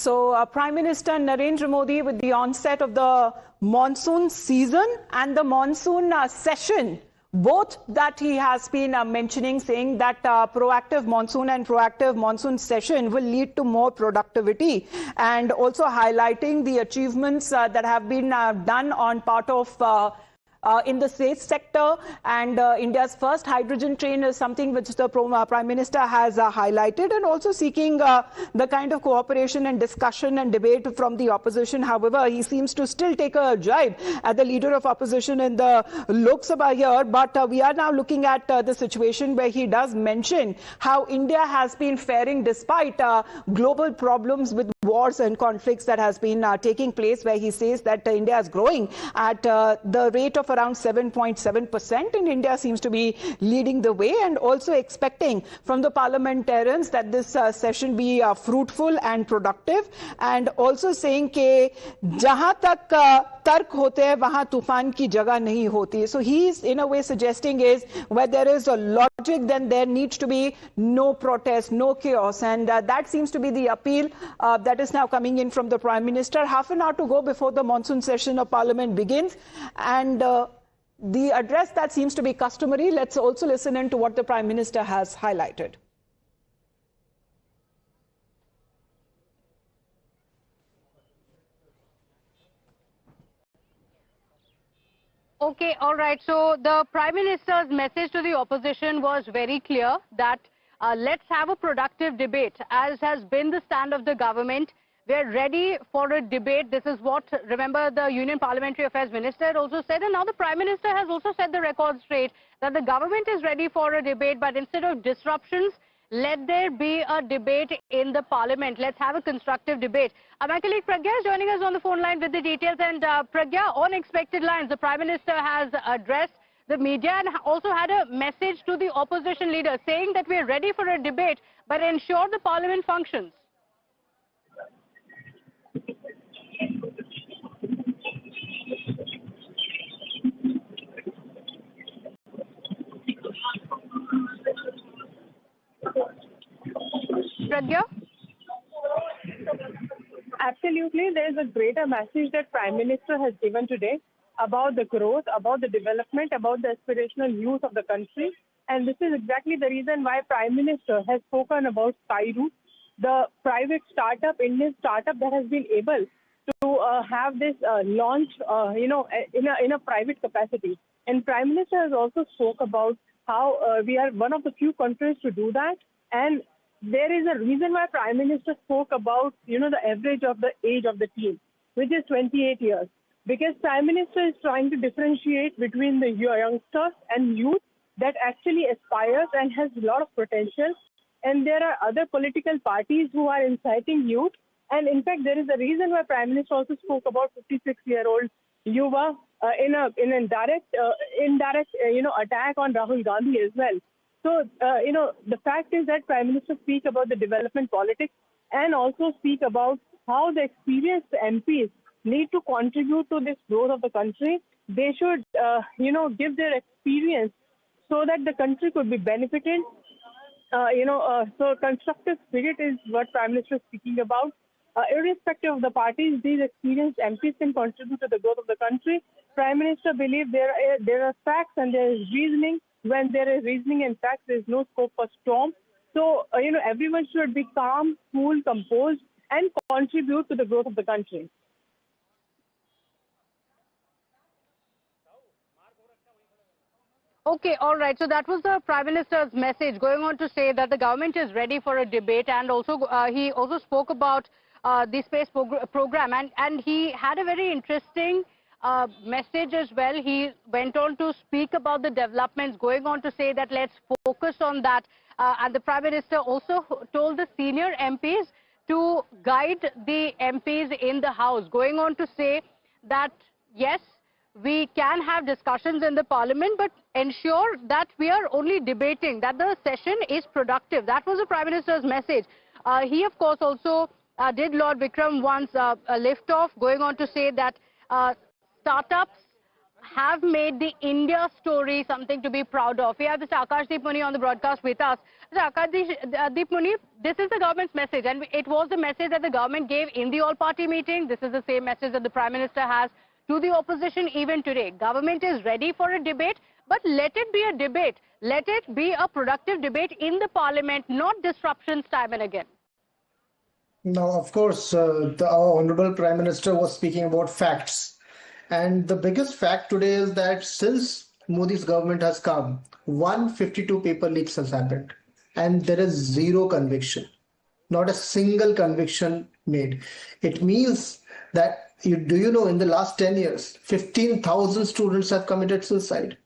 So, Prime Minister Narendra Modi, with the onset of the monsoon season and the monsoon session, both that he has been mentioning, saying that proactive monsoon and proactive monsoon session will lead to more productivity, and also highlighting the achievements that have been done on part of in the space sector, and India's first hydrogen train is something which the Prime Minister has highlighted, and also seeking the kind of cooperation and discussion and debate from the opposition. However, he seems to still take a jibe at the leader of opposition in the Lok Sabha here, but we are now looking at the situation where he does mention how India has been faring despite global problems with wars and conflicts that has been taking place, where he says that India is growing at the rate of around 7.7%, and India seems to be leading the way, and also expecting from the parliamentarians that this session be fruitful and productive, and also saying कि जहां तक तर्क होते हैं वहां तूफान की जगह नहीं होती. So he is in a way suggesting is where there is a logic, then there needs to be no protest, no chaos, and that seems to be the appeal that is now coming in from the Prime Minister. Half an hour to go before the monsoon session of Parliament begins, and the address that seems to be customary. Let's also listen in to what the Prime Minister has highlighted. Okay, all right. So the Prime Minister's message to the opposition was very clear that let's have a productive debate, as has been the stand of the government. We're ready for a debate. This is what, remember, the Union Parliamentary Affairs Minister had also said, and now the Prime Minister has also set the record straight that the government is ready for a debate, but instead of disruptions, let there be a debate in the Parliament. Let's have a constructive debate. My colleague Pragya is joining us on the phone line with the details. And Pragya, on expected lines, the Prime Minister has addressed the media and also had a message to the opposition leader saying that we're ready for a debate, but ensure the Parliament functions. Pragya? Absolutely, there is a greater message that Prime Minister has given today about the growth, about the development, about the aspirational youth of the country. And this is exactly the reason why Prime Minister has spoken about Skyroot, the private startup, Indian startup that has been able to have this launch, in a private capacity. And Prime Minister has also spoke about how we are one of the few countries to do that. And there is a reason why Prime Minister spoke about, the average of the age of the team, which is 28 years. Because Prime Minister is trying to differentiate between the youngsters and youth that actually aspires and has a lot of potential. And there are other political parties who are inciting youth. And in fact, there is a reason why Prime Minister also spoke about 56-year-old Yuva in an indirect attack on Rahul Gandhi as well. So, the fact is that Prime Minister speak about the development politics and also speak about how the experienced MPs need to contribute to this growth of the country. They should, give their experience so that the country could be benefited. So constructive spirit is what Prime Minister is speaking about. Irrespective of the parties, these experienced MPs can contribute to the growth of the country. Prime Minister believes there are facts and there is reasoning. When there is reasoning and facts, there is no scope for storm. So, everyone should be calm, cool, composed, and contribute to the growth of the country. Okay, all right. So that was the Prime Minister's message, going on to say that the government is ready for a debate, and also he also spoke about the space program, and he had a very interesting message as well. He went on to speak about the developments, going on to say that let's focus on that. And the Prime Minister also told the senior MPs to guide the MPs in the House, going on to say that yes, we can have discussions in the Parliament, but ensure that we are only debating, that the session is productive. That was the Prime Minister's message. He, of course, also did Lord Vikram once a lift-off, going on to say that startups have made the India story something to be proud of. We have Mr. Akashdeep Muni on the broadcast with us. Mr. Akashdeep Muni, this is the government's message, and it was the message that the government gave in the all-party meeting. This is the same message that the Prime Minister has to the opposition even today. Government is ready for a debate, but let it be a debate. Let it be a productive debate in the parliament, not disruptions time and again. Now, of course, our Honorable Prime Minister was speaking about facts. And the biggest fact today is that since Modi's government has come, 152 paper leaks has happened. And there is zero conviction, not a single conviction made. It means that, in the last 10 years, 15,000 students have committed suicide.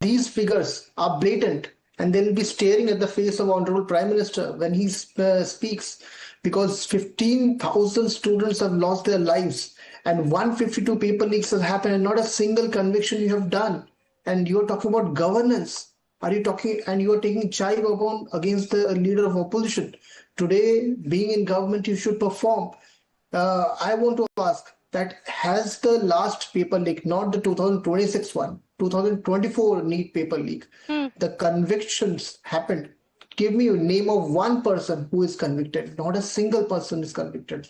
These figures are blatant, and they'll be staring at the face of Honorable Prime Minister when he speaks, because 15,000 students have lost their lives and 152 paper leaks has happened and not a single conviction you have done. And you're talking about governance. Are you talking, and you are taking chive against the leader of opposition? Today, being in government, you should perform. I want to ask that, has the last paper leak, not the 2026 one, 2024 NEET paper leak, the convictions happened? Give me a name of one person who is convicted. Not a single person is convicted.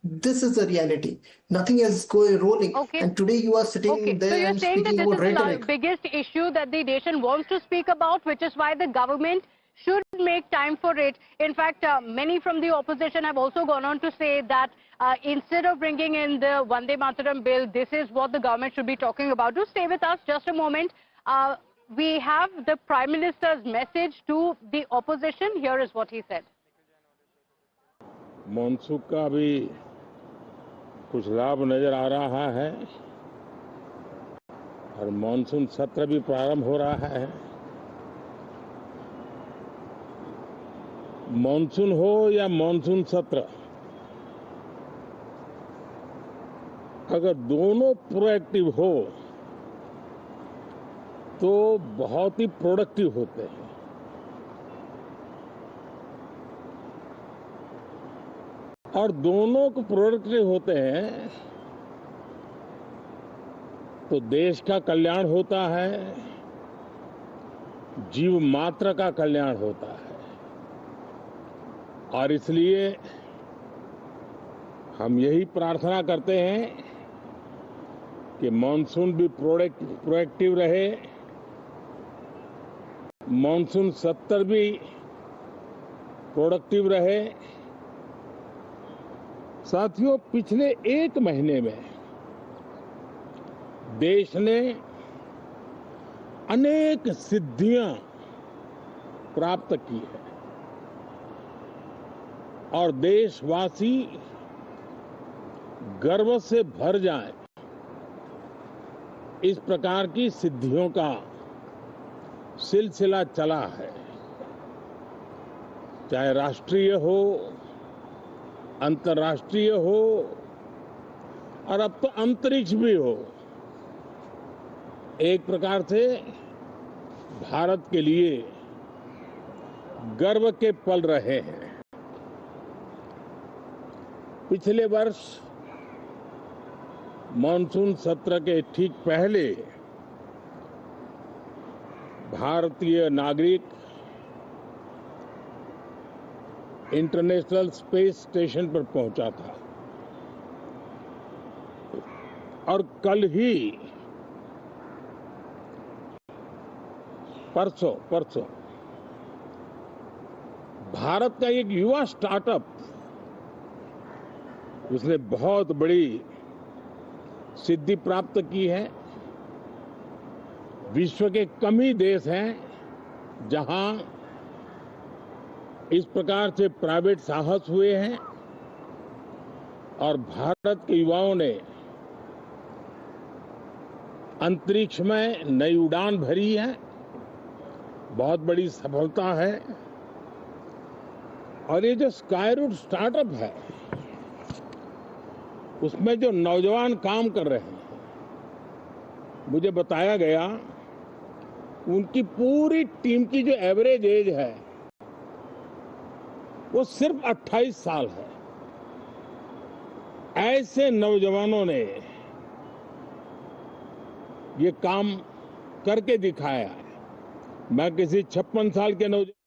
This is the reality. Nothing is rolling. Okay. And today you are sitting there and speaking about rhetoric. So you're saying that this is the biggest issue that the nation wants to speak about, which is why the government should make time for it. In fact, many from the opposition have also gone on to say that instead of bringing in the Vande Mataram bill, this is what the government should be talking about. Do stay with us just a moment. We have the Prime Minister's message to the opposition. Here is what he said. Monsoon का भी कुछ लाभ नजर आ रहा है और monsoon सत्र भी प्रारंभ हो रहा है। मानसून हो या मानसून सत्र, अगर दोनों प्रोएक्टिव हो तो बहुत ही प्रोडक्टिव होते हैं। और दोनों को प्रोडक्टिव होते हैं तो देश का कल्याण होता है, जीव मात्र का कल्याण होता है। और इसलिए हम यही प्रार्थना करते हैं कि मानसून भी प्रोएक्टिव रहे, मानसून सत्र भी प्रोडक्टिव रहे। साथियों, पिछले एक महीने में देश ने अनेक सिद्धियां प्राप्त की है और देशवासी गर्व से भर जाएं, इस प्रकार की सिद्धियों का सिलसिला चला है। चाहे राष्ट्रीय हो, अंतर्राष्ट्रीय हो और अब तो अंतरिक्ष भी हो, एक प्रकार से भारत के लिए गर्व के पल रहे हैं। पिछले वर्ष मानसून सत्र के ठीक पहले भारतीय नागरिक इंटरनेशनल स्पेस स्टेशन पर पहुंचा था और कल ही परसों भारत का एक युवा स्टार्टअप, उसने बहुत बड़ी सिद्धि प्राप्त की है। विश्व के कम ही देश हैं जहां इस प्रकार से प्राइवेट साहस हुए हैं और भारत के युवाओं ने अंतरिक्ष में नई उड़ान भरी है। बहुत बड़ी सफलता है। और ये जो स्काईरूट स्टार्टअप है, उसमें जो नौजवान काम कर रहे हैं, मुझे बताया गया उनकी पूरी टीम की जो एवरेज एज है वो सिर्फ 28 साल है। ऐसे नौजवानों ने ये काम करके दिखाया है। मैं किसी 56 साल के नौजवान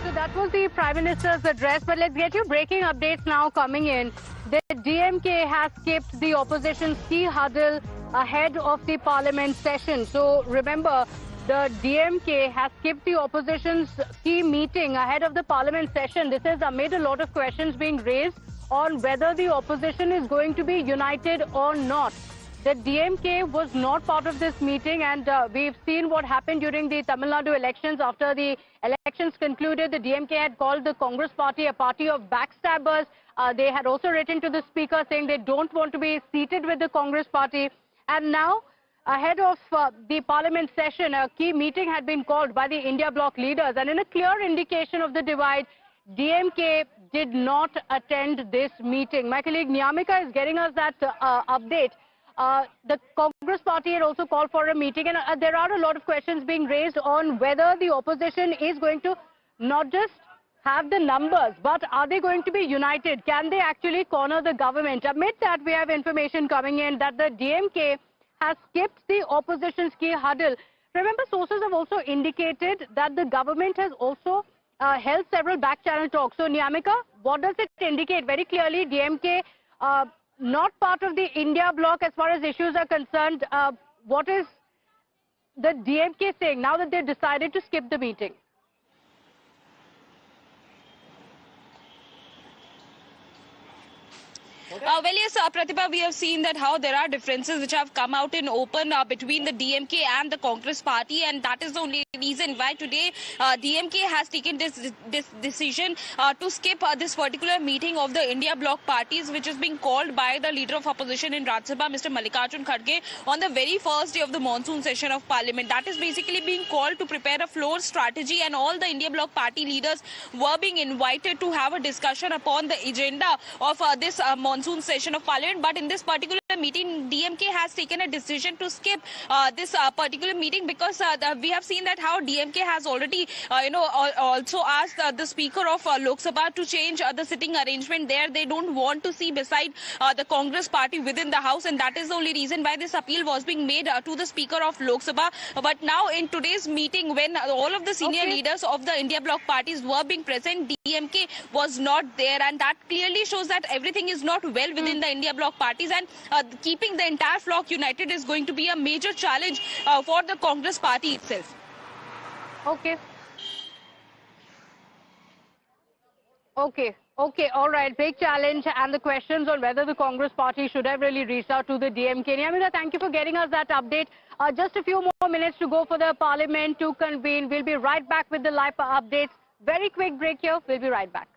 So that was the Prime Minister's address, but let's get you breaking updates now coming in. The DMK has skipped the opposition's key huddle ahead of the parliament session. So remember, the DMK has skipped the opposition's key meeting ahead of the parliament session. This has amid a lot of questions being raised on whether the opposition is going to be united or not. The DMK was not part of this meeting, and we've seen what happened during the Tamil Nadu elections. After the elections concluded, the DMK had called the Congress party a party of backstabbers. They had also written to the speaker saying they don't want to be seated with the Congress party. And now, ahead of the parliament session, a key meeting had been called by the India bloc leaders. And in a clear indication of the divide, DMK did not attend this meeting. My colleague Nyamika is getting us that update. The Congress party had also called for a meeting, and there are a lot of questions being raised on whether the opposition is going to not just have the numbers, but are they going to be united? Can they actually corner the government? Amid that, we have information coming in that the DMK has skipped the opposition's key huddle. Remember, sources have also indicated that the government has also held several back-channel talks. So, Nyamika, what does it indicate? Very clearly, DMK not part of the India bloc as far as issues are concerned. What is the DMK saying now that they've decided to skip the meeting? Well, yes, Pratibha, we have seen that how there are differences which have come out in open between the DMK and the Congress party, and that is the only reason why today DMK has taken this decision to skip this particular meeting of the India bloc parties, which is being called by the leader of opposition in Rajya Sabha, Mr. Mallikarjun Kharge, on the very first day of the monsoon session of Parliament. That is basically being called to prepare a floor strategy, and all the India bloc party leaders were being invited to have a discussion upon the agenda of this monsoon session of Parliament. But in this particular meeting, DMK has taken a decision to skip this particular meeting, because we have seen that how DMK has already also asked the Speaker of Lok Sabha to change the sitting arrangement there. They don't want to see beside the Congress party within the House, and that is the only reason why this appeal was being made to the Speaker of Lok Sabha. But now in today's meeting, when all of the senior leaders of the India bloc parties were being present, DMK was not there, and that clearly shows that everything is not well within the India bloc parties, and keeping the entire flock united is going to be a major challenge for the Congress party itself. Okay, all right. Big challenge, and the questions on whether the Congress party should have really reached out to the DMK. Nyamika, thank you for getting us that update. Just a few more minutes to go for the parliament to convene. We'll be right back with the live updates. Very quick break here. We'll be right back.